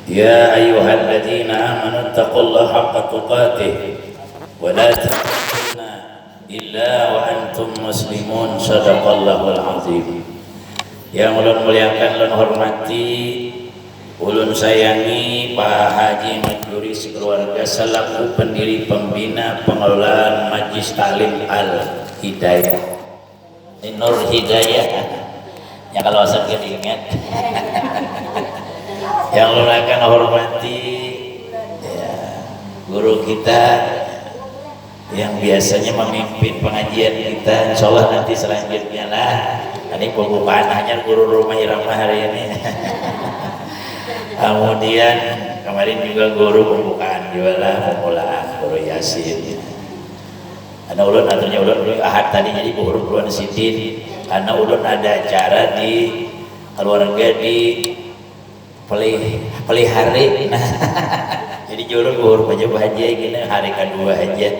يا أيها الذين آمنوا اتقوا الله حق تقاته ولا تموتن إلا وأنتم مسلمون صدق الله العظيم. Yang ulun muliakan, ulun hormati, ulun sayangi Pak Haji Majuri sekeluarga selaku pendiri pembina pengelolaan Majlis Taklim Al Hidayah, Nur Hidayah ya kalau asal kita ingat. Yang ulun akan hormati ya, guru kita yang biasanya memimpin pengajian kita, insya Allah nanti selanjutnya lah. Ini pembukaan hanya guru rumah irama hari ini. Kemudian kemarin juga guru pembukaan juga lah, pemulaan guru Yasin. Karena ulun aturnya ulun ahad tadi jadi guru Purwan Sidin, karena ulun ada acara di keluarga di pelihari. Nah, jadi ulun guru baca gini hari kedua aja.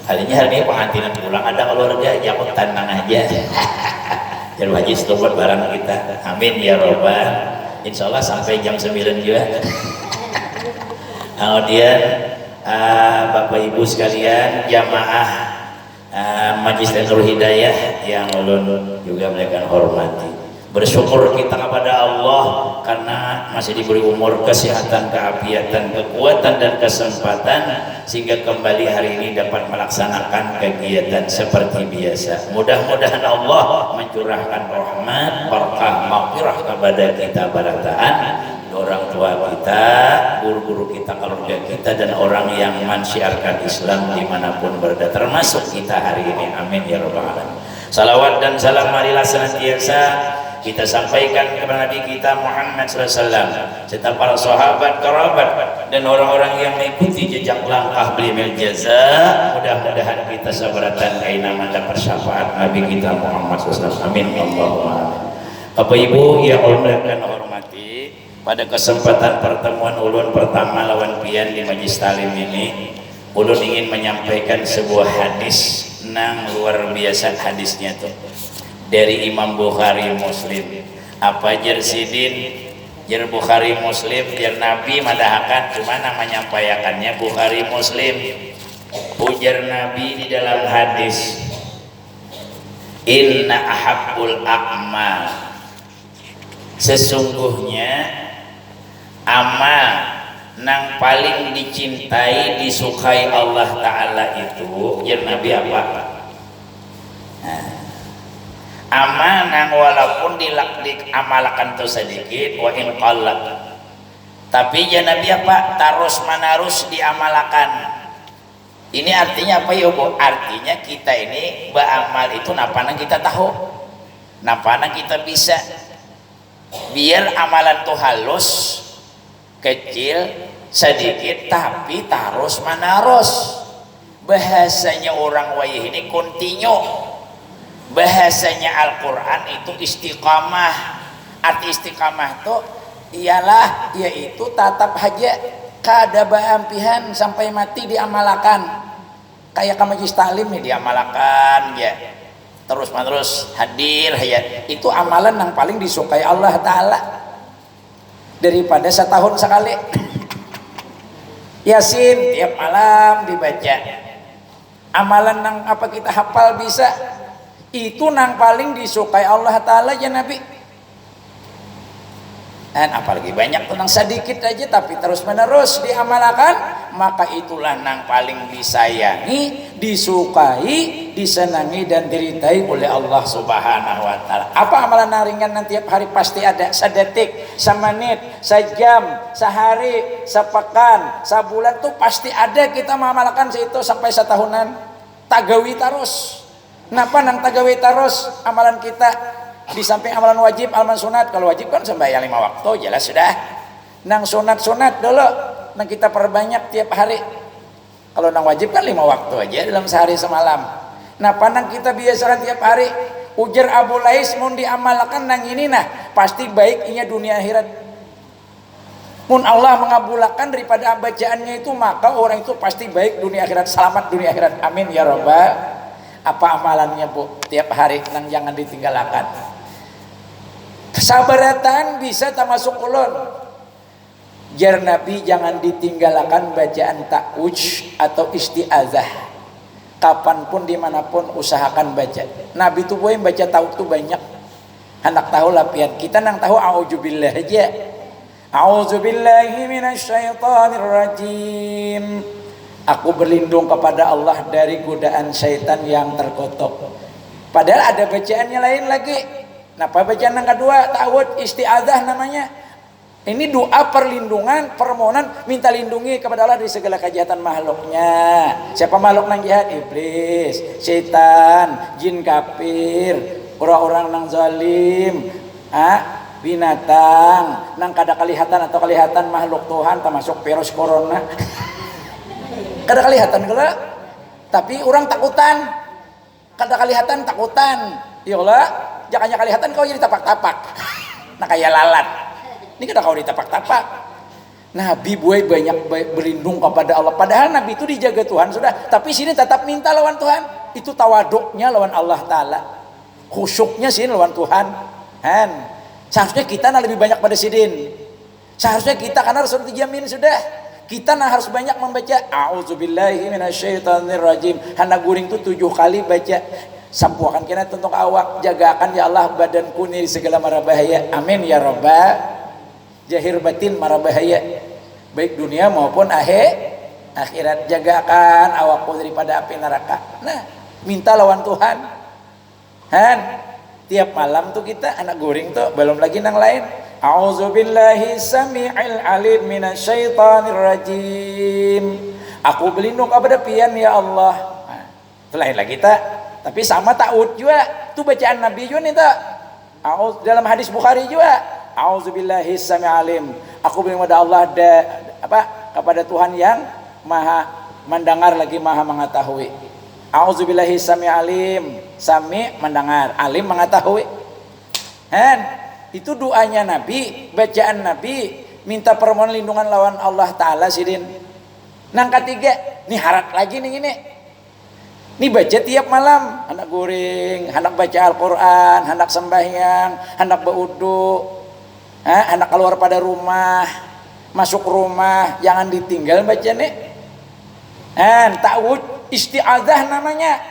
Kalinya hari ini pengantinan pulang ada keluarga jakut tenang aja. Jadi haji setubuh barang kita. Amin ya robbal. Insya Allah sampai jam 9 juga. Kemudian Bapak Ibu sekalian jamaah Majlis Nur Hidayah yang ulun juga mereka hormati. Bersyukur kita kepada Allah karena masih diberi umur, kesehatan, keafiatan, kekuatan dan kesempatan sehingga kembali hari ini dapat melaksanakan kegiatan seperti biasa. Mudah-mudahan Allah mencurahkan rahmat, berkah, maghfirah kepada kita barataan, orang tua kita, guru-guru kita, keluarga kita, dan orang yang mensiarkan Islam dimanapun berada, termasuk kita hari ini. Amin ya rabbal alamin. Salawat dan salam marilah senantiasa kita sampaikan kepada Nabi kita Muhammad SAW serta para sahabat, kerabat dan orang-orang yang mengikuti jejak langkah beliau jaza. Mudah-mudahan kita sabaratan aina mendapat syafaat Nabi kita Muhammad SAW. Amin Allahumma. Bapak Ibu yang ulun dan hormati, pada kesempatan pertemuan ulun pertama lawan pian di Majlis Taklim ini, ulun ingin menyampaikan sebuah hadis nang luar biasa. Hadisnya tuh dari Imam Bukhari Muslim. Apa jer sidin jer Bukhari Muslim jer Nabi madahakan, cuma nama menyampaikannya Bukhari Muslim. Ujar Nabi di dalam hadis, inna ahabbul a'mal, sesungguhnya amal nang paling dicintai disukai Allah Ta'ala itu jer Nabi apa? Nah, amal nang walaupun diamalakan tuh sedikit wa in qalla, tapi ya Nabi apa? Terus menerus diamalkan. Ini artinya apa ya Bu? Artinya kita ini beramal itu napana kita tahu, napana kita bisa, biar amalan tuh halus, kecil, sedikit, tapi terus menerus. Bahasanya orang wayah ini continue. Bahasanya Al-Quran itu istiqamah. Arti istiqamah itu ialah yaitu tatap haja kada baampihan sampai mati diamalkan. Kayak ke Majlis Taklim ya diamalkan ya, terus menerus hadir ya. Itu amalan yang paling disukai Allah Ta'ala daripada setahun sekali. Yasin tiap malam dibaca, amalan yang apa kita hafal bisa, itu nang paling disukai Allah Ta'ala ya Nabi. Dan apalagi banyak tenang sedikit aja tapi terus menerus diamalkan, maka itulah nang paling disayangi, disukai, disenangi dan diritai oleh Allah Subhanahu wa Ta'ala. Apa amalan ringan yang tiap hari pasti ada, sedetik, semenit, sejam, sehari, sepekan, sebulan tuh pasti ada. Kita mengamalkan situ sampai setahunan tagawi terus. Kenapa nang tagawi terus amalan kita? Di samping amalan wajib, amalan sunat. Kalau wajib kan sembahyang 5 waktu jelas sudah. Nang sunat dulu nang kita perbanyak tiap hari. Kalau nang wajib kan 5 waktu aja dalam sehari semalam. Nah panang kita biasakan tiap hari. Ujar Abu Lais mun diamalkan nang ini nah pasti baik inya dunia akhirat. Mun Allah mengabulkan daripada bacaannya itu, maka orang itu pasti baik dunia akhirat, selamat dunia akhirat. Amin ya rabbal. Apa amalannya Bu tiap hari nang jangan ditinggalkan. Sabaratan bisa termasuk ulun. Jar Nabi jangan ditinggalkan bacaan ta'awudz atau isti'adzah. Kapanpun dimanapun usahakan baca. Nabi tuh boleh baca ta'awudz tuh banyak. Anak tahu lapian. Kita nang tahu a'udzubillah aja. A'udzubillahi minasyaitonirrajim. Aku berlindung kepada Allah dari godaan syaitan yang terkutuk. Padahal ada bacaannya lain lagi. Napa bacaan yang kedua? Ta'awudz isti'adzah namanya. Ini doa perlindungan, permohonan minta lindungi kepada Allah dari segala kejahatan makhluknya. Siapa makhluk nang jahat? Iblis, setan, jin kafir, orang-orang nang zalim, binatang nang kada kelihatan atau kelihatan makhluk Tuhan termasuk virus corona. Kada kelihatan kala, tapi orang takutan. Kada kelihatan takutan. Ya Allah, jangan kelihatan kau jadi tapak-tapak. Nah kayak lalat. Ini kada kau ditapak-tapak. Nabi buai banyak berlindung kepada Allah. Padahal Nabi itu dijaga Tuhan sudah. Tapi sini tetap minta lawan Tuhan. Itu tawaduknya lawan Allah Ta'ala. Khusyuknya sini lawan Tuhan. Seharusnya kita lebih banyak pada sidin. Seharusnya kita karena Rasul dijamin sudah. Kita harus banyak membaca A'udzubillahi minasyaitonirrajim. Hana guring itu 7 kali baca. Sampuakan kena tuntuk awak. Jagakan ya Allah badanku dari segala mara bahaya. Amin ya Rabbal Jahir batin mara bahaya baik dunia maupun akhirat. Jagakan awakku daripada api neraka. Nah minta lawan Tuhan. Tiap malam tuh kita anak goreng tuh belum lagi nang lain. A'udzubillahi sami'il alim minasyaitonir rajim. Aku berlindung kepada pian ya Allah. Nah, itu lain lagi tak. Tapi sama ta'awudz juga. Itu bacaan Nabi juga nih tak. Dalam hadis Bukhari juga. A'udzubillahi sami'il alim. Aku berlindung kepada Allah kepada Tuhan yang maha mendengar lagi maha mengetahui. A'udzubillahi sami'il alim. Sami mendengar, alim mengetahui. Itu doanya Nabi, bacaan Nabi, minta permohonan lindungan lawan Allah Ta'ala sidin. Nang ketiga, nih harat lagi nih ini. Nih baca tiap malam, hendak goreng, hendak baca Al-Quran, hendak sembahyang, hendak berwudu, hendak keluar pada rumah, masuk rumah, jangan ditinggal baca nih. Ta'awudz isti'adzah namanya.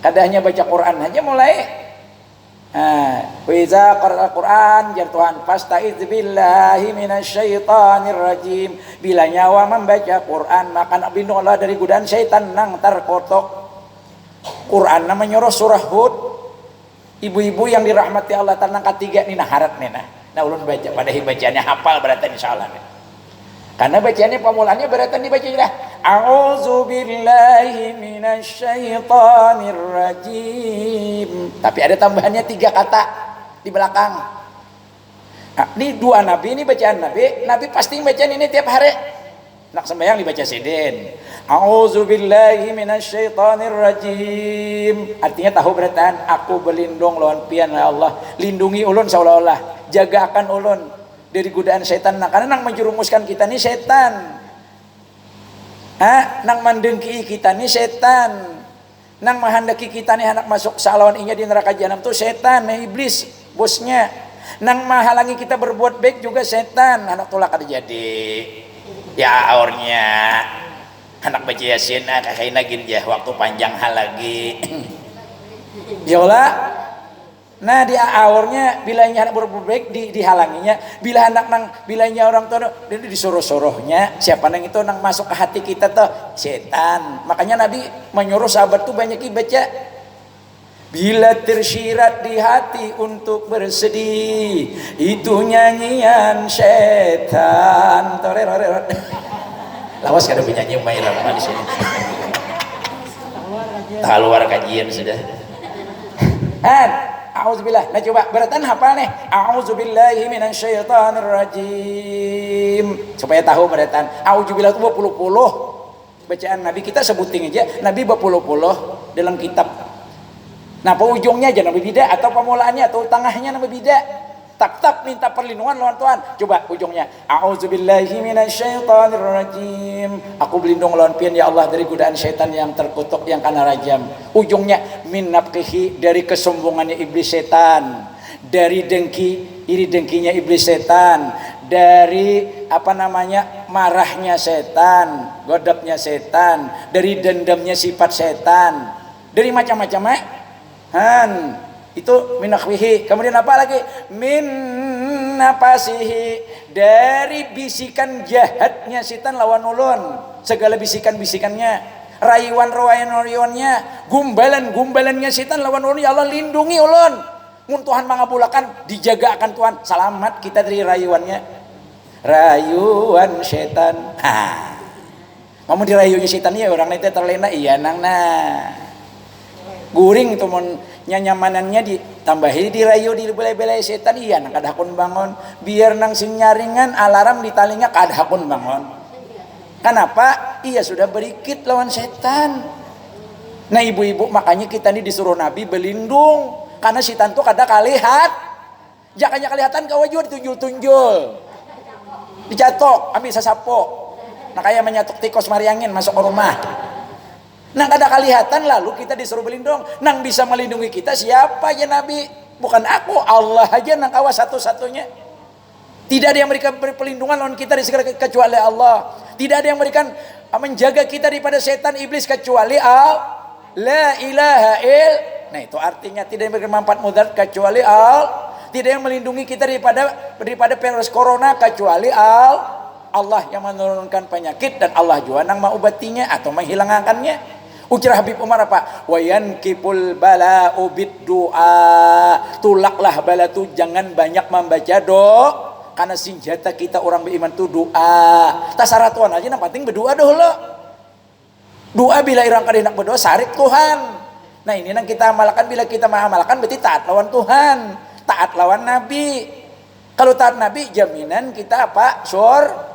Kadahnya baca Quran aja mulai. Wa iza qara'al Quran jar Tuhan fasta'idz billahi minasyaitonir rajim. Bila nyawa membaca Quran maka nak berlindung Allah dari godaan syaitan nang terkutuk. Quran namanya surah Hud. Ibu-ibu yang dirahmati Allah tanang ketiga nih nah harat nih nah. Nah ulun baca pada bacaannya hafal berarti insyaallah. Karena bacaannya pemulaannya berarti dibaca dah. A'udzubillahi minasyaitonir rajim. Tapi ada tambahannya 3 kata di belakang. Nah, ini 2 Nabi, ini bacaan Nabi. Nabi pasti bacaan ini tiap hari. Nak sembahyang dibaca sidin. A'udzubillahi minasyaitonir rajim. Artinya tahu beratan aku berlindung lawan pian ya Allah. Lindungi ulun seolah-olah. Jagakan ulun dari godaan setan. Nah, karena nang menjerumuskan kita nih setan. Nang mendengki kita nih setan. Nang menghendaki kita nih anak masuk salawan inya di neraka jahanam tuh setan, iblis bosnya. Nang menghalangi kita berbuat baik juga setan. Anak tulak ada jadi. Ya aurnya. Anak baca Yasin kakaina ginjah waktu panjang hal lagi. Yola. Nah dia aurnya bilanya anak berbuat baik dihalanginya, bila anak nang bilanya orang tua disuruh-suruhnya siapa nang itu nang masuk ke hati kita tuh setan. Makanya Nabi menyuruh sahabat tuh banyak baca bila tersirat di hati untuk bersedih itu nyanyian setan. Lawas kada penyanyi Umairah di sini. Keluar kajian sudah. A'udzubillah. Nah coba beratan hafal nih. A'udzubillahi minasyaitonir rajim. Supaya tahu beratan. A'udzubillah itu berpuluh-puluh. Bacaan Nabi kita sebutin aja. Nabi berpuluh-puluh dalam kitab. Nah ujungnya aja Nabi bida atau pemulaannya atau tengahnya Nabi bida. Tak minta perlindungan lawan Tuhan. Coba ujungnya. A'udzubillahi minasyaitonir rajim. Aku berlindung lawan pian ya Allah dari godaan syaitan yang terkutuk yang kana rajam. Ujungnya min nafkihi dari kesombongannya iblis setan. dari dengki, iri dengkinya iblis setan, dari marahnya setan, godapnya setan, dari dendamnya sifat setan, dari macam-macam itu minakwihi. Kemudian apa lagi? Min nafasihi, dari bisikan jahatnya setan lawan ulun, segala bisikan-bisikannya, rayuan-rayuannya, gumbalan-gumbalannya setan lawan ulun, ya Allah lindungi ulun. Mun Tuhan mangabulakan, dijaga akan Tuhan, selamat kita dari rayuannya, rayuan setan. Kamu dirayunya setan ya orang itu terlena iya nang guring tuh mon nyamanannya ditambahi dirayu di belai-belai setan iya nang kadahakun bangun biar nang sing nyaringan alarm di talinya kadahakun bangun. Kenapa? Iya sudah berikit lawan setan. Nah ibu-ibu makanya kita ini disuruh Nabi berlindung karena setan tuh kada kalihat. Jakanya kelihatan kau juga ditunjul-tunjul, dicatok, ambil sasapo. Nah kayak menyatuk tikus mariangin masuk ke rumah. Nang kada kelihatan lalu kita disuruh berlindung. Nang bisa melindungi kita siapa ya Nabi? Bukan aku, Allah aja nang awas satu-satunya. Tidak ada yang memberikan perlindungan lawan kita di segala kecuali Allah. Tidak ada yang memberikan menjaga kita daripada setan iblis kecuali Allah. La ilaha il. Nah itu artinya tidak yang memberikan manfaat mudarat kecuali Allah. Tidak yang melindungi kita daripada virus corona kecuali Allah yang menurunkan penyakit, dan Allah juga yang mengobatinya atau menghilangkannya. Ujar Habib Umar apa? Wayan kipul bala ubid doa. Tulaklah bala tu jangan banyak membaca doa, karena senjata kita orang beriman tu doa. Tasaratuan aja yang penting berdoa dulu. Doa bila irang kada hendak berdoa sarik Tuhan. Nah ini yang kita amalkan, bila kita mengamalkan berarti taat lawan Tuhan, taat lawan Nabi. Kalau taat Nabi jaminan kita apa? Surga.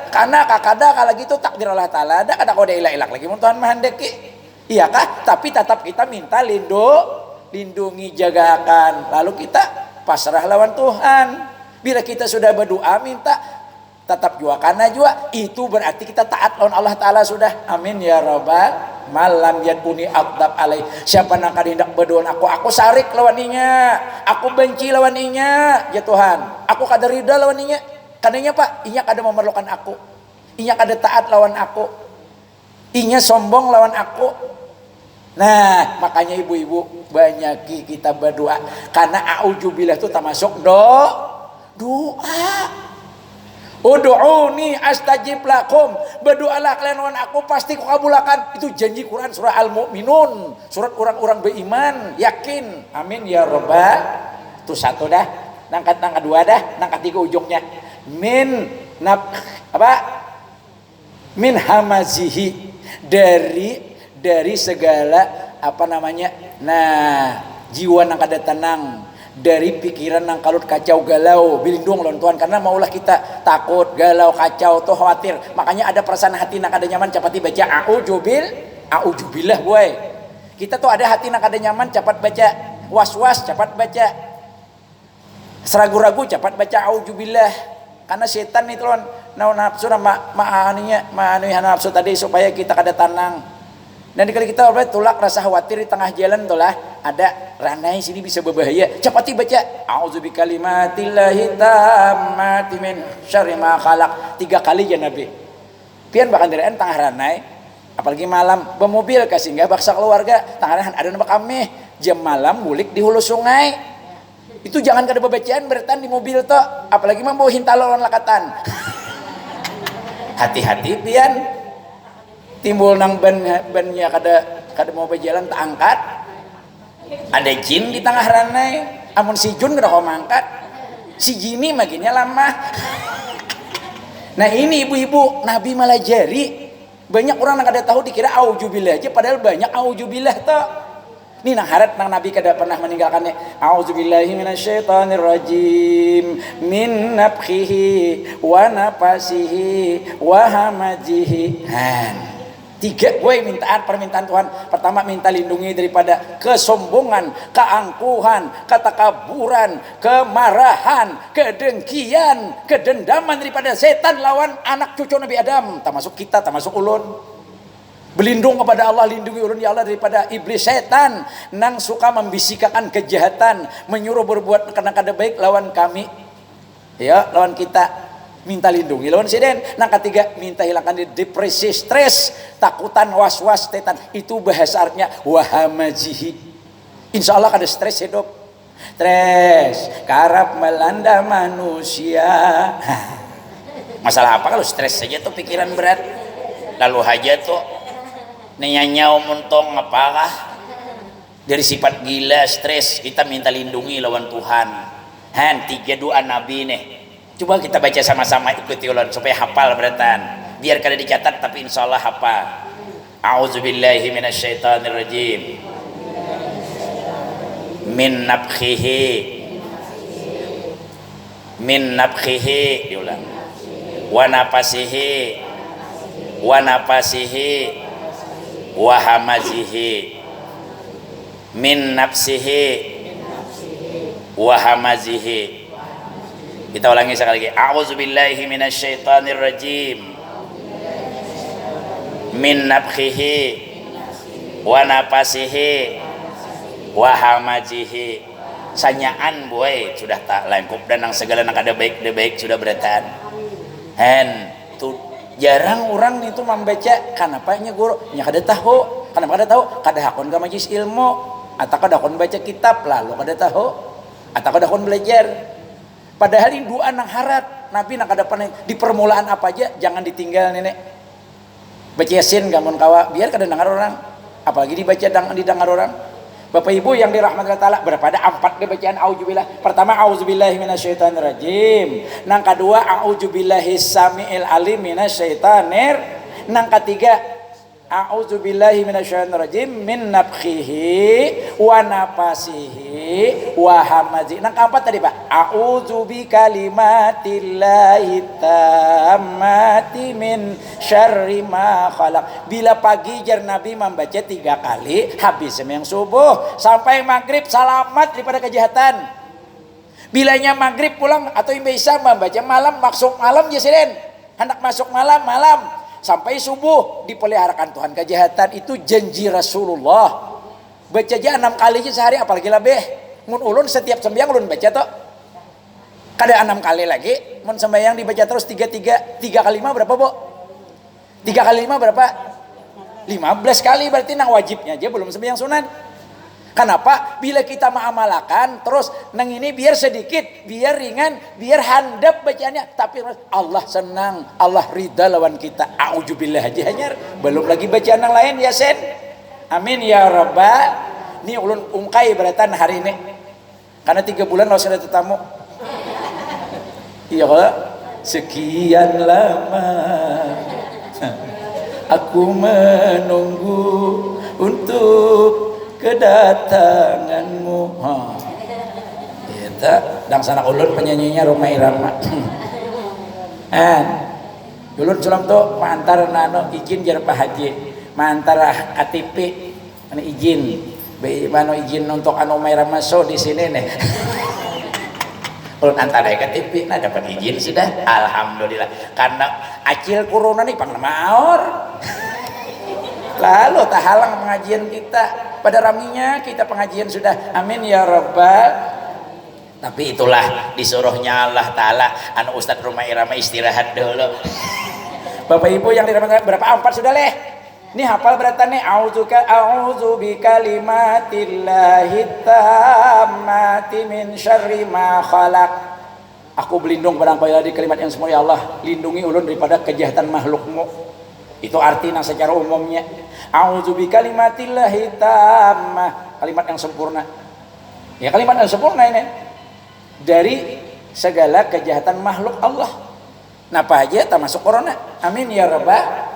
Karena kakada kalau gitu takdir Allah Ta'ala ada kada kode ilak-ilak lagi mun Tuhan mahandeki. Iya kah? Tapi tetap kita minta lindungi, jagakan. Lalu kita pasrah lawan Tuhan. Bila kita sudah berdoa minta tetap juga karena juga itu berarti kita taat lawan Allah Ta'ala sudah. Amin ya rabbal malam yaduni aqdab alaih. Siapa nang kada hendak berdoa aku sarik lawan inya, aku benci lawan inya ya Tuhan, aku kada rida lawan inya. Kadanya Pak, inya kada memerlukan aku, inya kada taat lawan aku, inya sombong lawan aku. Nah makanya ibu-ibu banyak kita berdoa, karena a'udzubillah itu termasuk doa. Ud'uni astajib lakum, berdoalah kalian lawan aku pasti kukabulakan. Itu janji Quran surah Al-Mu'minun, surat orang-orang beriman, yakin. Amin ya rabbal. Itu satu dah, nang kedua dah, nang ketiga ujungnya min hamazihi, dari segala jiwa nang kada tenang, dari pikiran nang kalut kacau galau, bilindung lawan Tuhan. Karena maulah kita takut galau kacau tuh khawatir, makanya ada perasaan hati nang kada nyaman cepat dibaca a'udzubillah boy. Kita tuh ada hati nang kada nyaman cepat baca was-was, cepat baca seragu-ragu, cepat baca a'udzubillah. Karena setan itu lawan nafsu ma'anuhi nafsu tadi supaya kita kada tenang. Dan kalau kita tulak rasa khawatir di tengah jalan tulah ada ranai sini bisa berbahaya, cepat dibaca a'udzubikalimatillahi tammati min syarri ma khalaq 3 kali ya Nabi. Pian bahkan deraan tengah ranai, apalagi malam bermobil kasih nggak baksa keluarga tengah ada nama kami jam malam bulik di hulu sungai. Itu jangan kada bebacaan bertan di mobil toh, apalagi mau bawa hintalon lakatan. Hati-hati pian timbul nang bannya kada mau berjalan tak angkat. Ada jin di tengah ranai, amun si jun kada kau mangkat, si jini maginya lama. Nah ini ibu-ibu Nabi malah jari banyak orang yang kada tahu dikira auzubillah aja, padahal banyak auzubillah toh. Ini nang harat nang Nabi kada pernah meninggalkannya. Auzubillahi minasyaitonirrajim min nafkhihi wa nafasihi wa hamazihi. 3 permintaan Tuhan. Pertama minta lindungi daripada kesombongan, keangkuhan, ketakaburan, kemarahan, kedengkian, kedendaman daripada setan lawan anak cucu Nabi Adam, termasuk kita, termasuk ulun. Berlindung kepada Allah, lindungi ulun ya Allah daripada iblis setan nang suka membisikakan kejahatan, menyuruh berbuat karena kada baik lawan kami. Ya, lawan kita. Minta lindungi lawan siden. Nang ketiga, minta hilangkan depresi, stres, takutan, was-was, setan. Itu bahasa artinya wahamajihi. Insya Allah kada stres hidup. Stres karap melanda manusia. Masalah apa kalau stres saja tuh pikiran berat. Lalu aja tuh nyanyau muntong apakah dari sifat gila stres kita minta lindungi lawan Tuhan. 3 doa Nabi nih, coba kita baca sama-sama, ikuti ulun supaya hafal beratan, biar kada dicatat tapi insya Allah hafal. A'udzubillahi minasyaitonirrajim min nafkhihi diulang wa nafasihi wa hamazihi min nafsihi wa hamazihi. Kita ulangi sekali lagi. A'udzubillahi minasyaitonir rajim min nafkhihi wa nafasihi wa hamazihi. Sanyaan boy sudah tak lengkap dan nang segala nang ada baik sudah beratan. Tuh jarang orang itu membaca kenapa nya guru nya kada tahu, kenapa kada tahu, kada hakon ke majlis ilmu atau kada hakon baca kitab lalu kada tahu atau kada hakon belajar. Padahal ini doa nang harat Nabi nang kada pernah di permulaan apa aja jangan ditinggal nenek. Baca Yasin gamun kawa biar kada dengar orang, apalagi dibaca didengar orang. Bapak Ibu yang dirahmati Allah Ta'ala, berapa ada 4 bacaan auzubillah. Pertama auzubillahi minasyaitonirrajim. Nang kedua auzubillahi samiil alim minasyaitonir. Nang ketiga a'udzubillahi minasyaitonirrajim min nafkhihi wa nafasihi wa hamazi. Nang keempat tadi Pak, a'udzubi kalimatillahi tammati min syarri ma khalaq. Bila pagi jar Nabi membaca 3 kali habis sembahyang subuh sampai maghrib selamat daripada kejahatan. Bilanya maghrib pulang atau imbaisa membaca malam masuk malam jasiden. Hendak masuk malam sampai subuh dipeliharakan Tuhan kejahatan. Itu janji Rasulullah. Baca aja 6 kali aja sehari apalagi lebih. Mun ulun setiap sembahyang ulun baca toh. Kada 6 kali lagi. Mun sembahyang dibaca terus 3 kali 5 berapa, Bu? 3 kali 5 berapa? 15 kali berarti nang wajibnya aja belum sembahyang sunat. Kenapa? Bila kita mengamalkan terus nang ini biar sedikit, biar ringan, biar handap bacaannya, tapi Allah senang, Allah ridha lawan kita. A'udzubillah aja hanyar. Belum lagi bacaan yang lain ya Sen. Amin ya rabbal. Ini ulun ungkai beratan hari ini. Karena 3 bulan lo sudah tetamu. Iya kalau sekian lama aku menunggu untuk kedatanganmu. Kita dang sana ulun penyanyinya Roma Irama. Ulun sulam tuh mantar nano izin jar Pak Haji, mantar KTP anu izin. Mano izin untuk anu Irama show di sini nih. Ulun antara KTP nah dapat izin sudah. Alhamdulillah. Karena acil corona nih panglemaor. Lalu tak halang pengajian kita. Pada raminya kita pengajian sudah. Amin ya rabbal. Tapi itulah disuruhnya Allah Ta'ala anu Ustadz Roma Irama istirahat dulu. Bapak Ibu yang dirahmati berapa 4 sudah leh. Ini hafal beratan nih. A'udzu bikalimatillahi tammati min syarri ma khalaq. Aku berlindung pada engkau di kalimat yang semua ya Allah. Lindungi ulun daripada kejahatan makhlukmu. Itu artinya secara umumnya. A'udzu bikalimatillahi tammah, kalimat yang sempurna. Ya kalimat yang sempurna ini dari segala kejahatan makhluk Allah. Napa aja termasuk corona. Amin ya rabbal.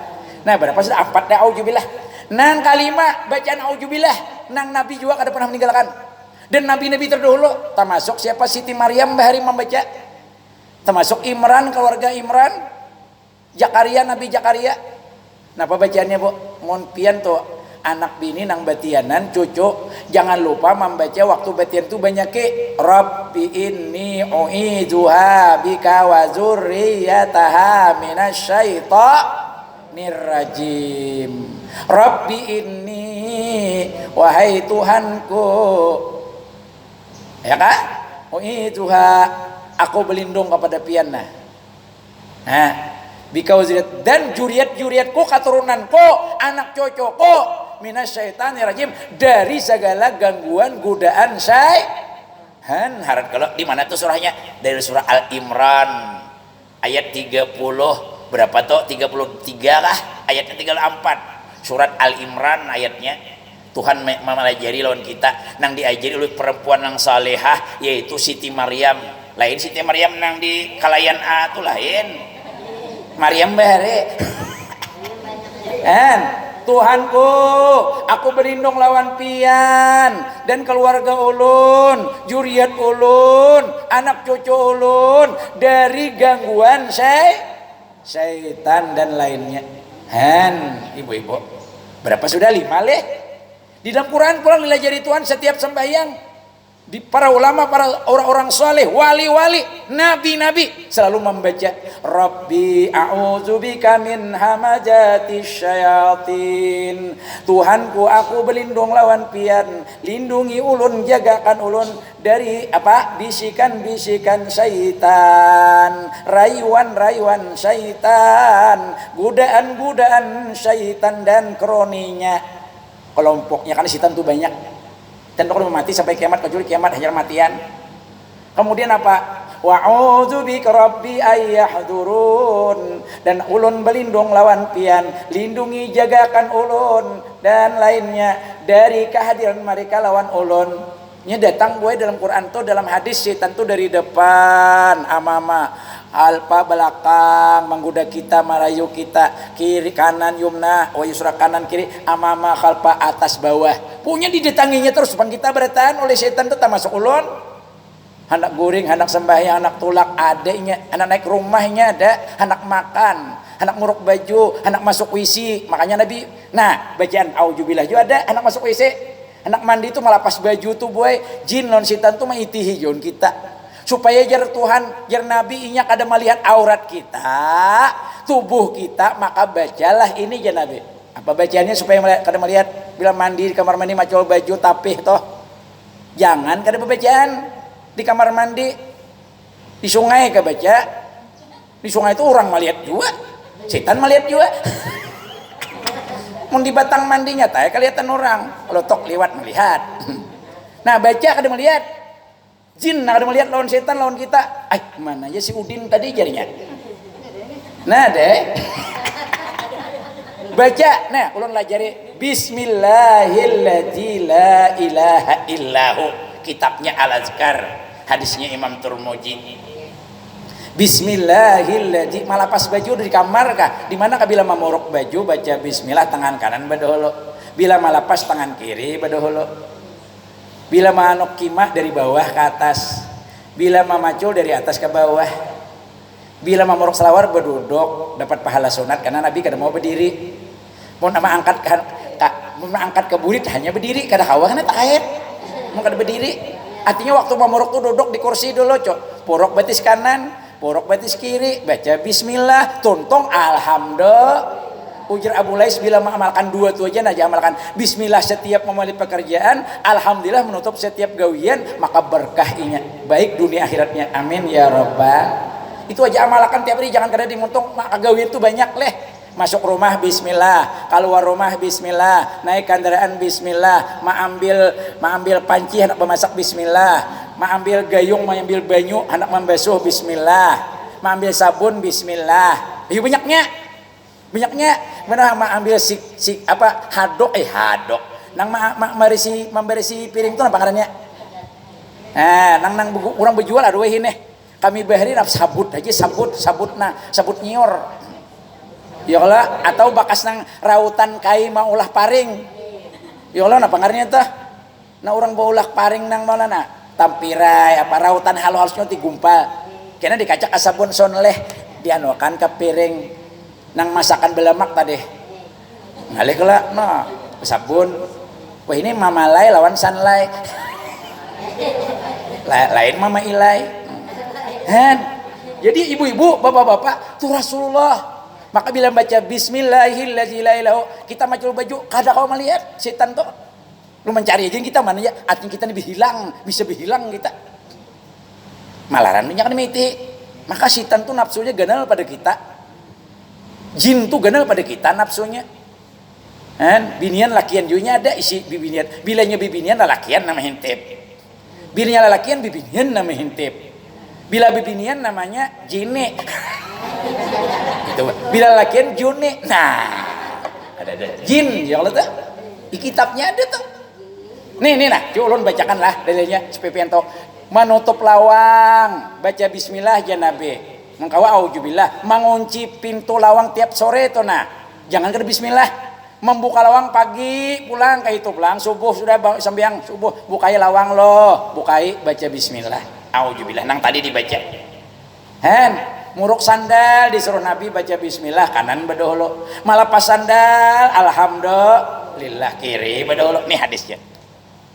Nah, berapa sudah 4 dah auzubillah. Nang kalimat bacaan auzubillah nang Nabi juga kada pernah meninggalkan. Dan nabi-nabi terdahulu termasuk siapa Siti Maryam bahari membaca. Termasuk Imran, keluarga Imran, Zakaria, Nabi Zakaria. Napa bacaannya, Bu? Mun pian tuh anak bini nang batianan cucu jangan lupa membaca waktu batian itu banyak ke Rabbi inni u'izuha bika wa zurriyataha minasyaitonir rajim. Rabbi inni, wahai Tuhanku, ya kan? U'idzuha, aku berlindung kepada pianna. Nah, bikauzirat, dan juriat-juriatku, keturunanku, anak cucuku, minasyaitanir rajim, dari segala gangguan godaan syaitan. Harap kalau di mana tuh surahnya? Dari surah Al-Imran ayat 30 berapa tuh? 33 lah, ayatnya 34. Surat Al-Imran ayatnya. Tuhan mempelajari lawan kita nang diajari oleh perempuan yang salehah, yaitu Siti Maryam. Lain Siti Maryam nang di kalayan A tuh lain Maryam bare. Tuhanku, aku berlindung lawan pian dan keluarga ulun, juriat ulun, anak cucu ulun dari gangguan syaitan dan lainnya. Ibu-ibu, berapa sudah? 5 leh. Di dalam Quran pulang dilajari Tuhan setiap sembahyang. Di para ulama, para orang-orang saleh, wali-wali, nabi-nabi selalu membaca Rabbi a'udzubika min hamajatis syayatin. Tuhanku, aku berlindung lawan pian, lindungi ulun, jagakan ulun dari apa? Bisikan-bisikan syaitan, rayuan-rayuan syaitan, godaan-godaan syaitan dan kroninya. Kelompoknya kan syaitan tuh banyak. Dan kalau mati sampai kiamat, kecuali kiamat hanya matian. Kemudian apa? Wa'udzubika rabbi ayyahdurun, dan ulun berlindung lawan pian, lindungi jagakan ulun dan lainnya dari kehadiran mereka lawan ulun. Nya datang gue dalam Quran tuh, dalam hadis syaitan tuh dari depan amama, alpa belakang, menggoda kita, merayu kita, kiri kanan yumna, wa yusra kanan kiri, amama khalfa atas bawah. Punya didatanginya terus depan kita, bertahan oleh syaitan itu termasuk ulun. Anak guring, anak sembahyang, anak tulak adanya, anak naik rumahnya ada, anak makan, anak nguruk baju, anak masuk WC. Makanya Nabi, nah bacaan auzubillah juga ada, anak masuk WC. Anak mandi itu melapas baju tuh boy, jin non setan tuh maitihi jon kita. Supaya jar Tuhan, jar Nabi inyak ada melihat aurat kita, tubuh kita, maka bacalah ini jar Nabi. Apa bacaannya supaya kada melihat bila mandi di kamar mandi macul baju tapih toh. Jangan kada bacaan di kamar mandi, di sungai kada baca. Di sungai itu orang melihat juga, setan melihat juga. Mun di batang mandinya teh kelihatan orang, kalau tok lewat melihat. Nah baca kada melihat, jin kada melihat lawan setan lawan kita. Mana aja si Udin tadi jarinya. Nah deh. Baca, nah ulun lajari Bismillahilladzi la ilaha illahu, kitabnya Al-Azkar, hadisnya Imam Turmuji. Bismillahilladzi, malapas baju di kamar kah? Di mana kah bila mamorok baju baca bismillah tangan kanan badaholo. Bila malapas tangan kiri badaholo. Bila manuk kimah dari bawah ke atas. Bila mamacul dari atas ke bawah. Bila mamorok selawar berduduk dapat pahala sunat karena Nabi kada mau berdiri. Mau nama angkat ke burit hanya berdiri, kada hawa kana tak kait. Mau kada berdiri. Artinya waktu mamorok tuh duduk di kursi dulu, cok. Porok betis kanan, porok betis kiri, baca bismillah, tuntong alhamdulillah. Ujar Abu Lais bila mengamalkan dua tu aja aja amalkan bismillah setiap memulai pekerjaan, alhamdulillah menutup setiap gawian, maka berkah inya baik dunia akhiratnya. Amin ya rabbal. Itu aja amalkan tiap hari, jangan kada dimuntung maka gawian itu banyak leh. Masuk rumah bismillah, keluar rumah bismillah, naik kendaraan bismillah, ambil panci hendak memasak bismillah, ambil gayung mengambil banyu hendak membasuh bismillah, ambil sabun bismillah. Iya banyaknya mana ambil hadok nang memberisi piring itu apa ngarannya? Nang orang berjual aduh ini kami bayarin sabut aja, sabut nyior. Ya Allah, atau bakas nang rautan kai mau ulah paring. Ya Allah, apa ngarannya teh? Nah orang mau ulah paring nang mana na? Tampirai apa rautan halus-halusnya digumpal. Kena dikacak asabun sonleh dianukan ke piring nang masakan belemak tadi. Ngalih kala nah sabun. Wah ini mama lai lawan sanlai. Lain mama ilai. Jadi ibu-ibu, bapak-bapak, tuh Rasulullah Maka bila baca bismillahirrahmanirrahim, kita macul baju, kada kau melihat setan tuh. Lu mencari aja kita mana ya, artinya kita lebih hilang, bisa berhilang kita. Malaran banyak miti. Maka setan tuh nafsunya ganal pada kita. Jin tuh ganal pada kita nafsunya. Kan binian lakian junya ada isi bibinian. Bilanya bibinian lalakian nama hintip. Bilanya lalakian bibinian nama hintip. Bila bibinian namanya jine. Itu. Bila lakian june. Nah, ada jin ya Allah tuh. Di kitabnya ada tuh. Nih nah, ulun bacakanlah dalilnya supaya pian tahu. Menutup lawang, baca bismillah janabe. Mengkawa auzubillah, mengunci pintu lawang tiap sore tuh nah. Jangan ke bismillah. Membuka lawang pagi, pulang kayak itu pulang subuh sudah sambiang subuh bukai lawang loh, bukai baca bismillah. Auzubillah nang tadi dibaca. Muruk sandal disuruh Nabi baca bismillah kanan badahulu. Malah pas sandal alhamdulillah kiri badahulu. Nih hadisnya.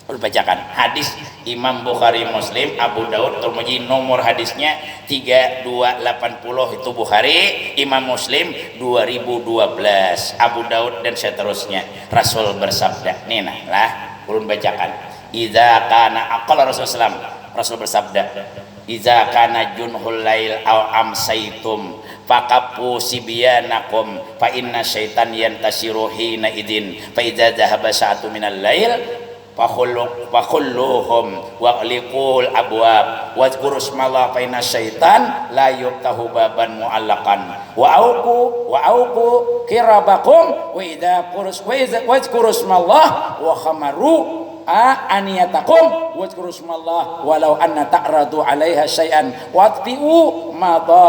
Ulun bacakan. Hadis Imam Bukhari Muslim, Abu Daud, Tirmidzi, nomor hadisnya 3280 itu Bukhari, Imam Muslim 2012, Abu Daud dan seterusnya. Rasul bersabda. Nih nah lah ulun bacakan. Idza kana aqala Rasulullah Rasul bersabda, "Iza kana junhul lail aw amsaitum faqapu sibyanakum fa inna syaitan yantasiru hina idin fa idza dhahaba sa'atu minal lail fakhulluhum waqliqul abwab wadhkuru ismallah fa inna syaitan la yuftahu baban mu'allaqan wa auqu kirabakum wa idza wadhkuru ismallah wa khamaru aniyatakum wadhkuru ismallah walau anna ta'radu 'alaiha syai'an watfi'u ma